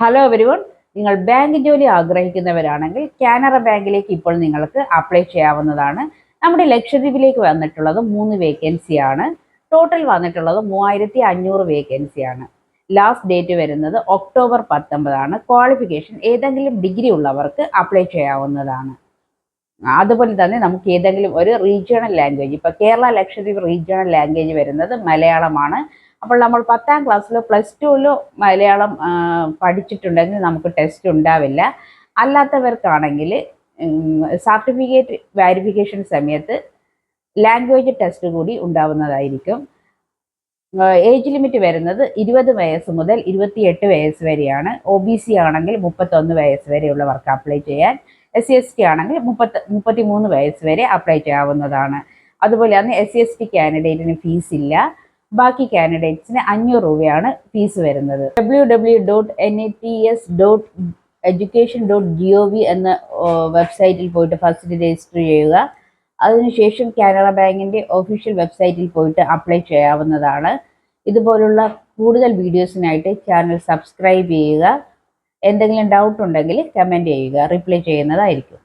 Hello everyone, നിങ്ങൾ bank ജോലി ആഗ്രഹിക്കുന്നവരാണെങ്കിൽ കാനറ ബാങ്കിലേക്ക് ഇപ്പോൾ നിങ്ങൾക്ക് അപ്ലൈ ചെയ്യാവുന്നതാണ്. നമ്മുടെ ലക്ഷദ്വീപിലേക്ക് വന്നിട്ടുള്ളത് 3 വേക്കൻസിയാണ്. ടോട്ടൽ വന്നിട്ടുള്ളത് 3500 വേക്കൻസിയാണ്. ലാസ്റ്റ് ഡേറ്റ് വരുന്നത് ഒക്ടോബർ 19 ക്വാളിഫിക്കേഷൻ ഏതെങ്കിലും ഡിഗ്രി ഉള്ളവർക്ക് അപ്ലൈ ചെയ്യാവുന്നതാണ്. അതുപോലെ തന്നെ നമുക്ക് ഏതെങ്കിലും ഒരു റീജിയണൽ ലാംഗ്വേജ്, ഇപ്പോൾ കേരള ലക്ഷദ്വീപ് റീജിയണൽ ലാംഗ്വേജ് വരുന്നത് മലയാളമാണ്. അപ്പോൾ നമ്മൾ 10ാം ക്ലാസ്സിലോ +2ലോ മലയാളം പഠിച്ചിട്ടുണ്ടെങ്കിൽ നമുക്ക് ടെസ്റ്റ് ഉണ്ടാവില്ല. അല്ലാത്തവർക്കാണെങ്കിൽ സർട്ടിഫിക്കറ്റ് വെരിഫിക്കേഷൻ സമയത്ത് ലാംഗ്വേജ് ടെസ്റ്റ് കൂടി ഉണ്ടാവുന്നതായിരിക്കും. ഏജ് ലിമിറ്റ് വരുന്നത് 20 വയസ്സ് മുതൽ 28 വയസ്സ് വരെയാണ്. OBC ആണെങ്കിൽ 31 വയസ്സ് വരെയുള്ളവർക്ക് അപ്ലൈ ചെയ്യാൻ, SC/ST ആണെങ്കിൽ 33 വയസ്സ് വരെ അപ്ലൈ ചെയ്യാവുന്നതാണ്. അതുപോലെ തന്നെ SC/ST കാൻഡിഡേറ്റിന് ഫീസ് ഇല്ല. ബാക്കി കാൻഡിഡേറ്റ്സിന് 500 രൂപയാണ് ഫീസ് വരുന്നത്. www.nats.education.gov എന്ന വെബ്സൈറ്റിൽ പോയിട്ട് ഫസ്റ്റ് രജിസ്റ്റർ ചെയ്യുക. അതിനുശേഷം കാനറ ബാങ്കിൻ്റെ ഒഫീഷ്യൽ വെബ്സൈറ്റിൽ പോയിട്ട് അപ്ലൈ ചെയ്യാവുന്നതാണ്. ഇതുപോലുള്ള കൂടുതൽ വീഡിയോസിനായിട്ട് ചാനൽ സബ്സ്ക്രൈബ് ചെയ്യുക. എന്തെങ്കിലും ഡൗട്ട് ഉണ്ടെങ്കിൽ കമൻറ്റ് ചെയ്യുക, റിപ്ലൈ ചെയ്യുന്നതായിരിക്കും.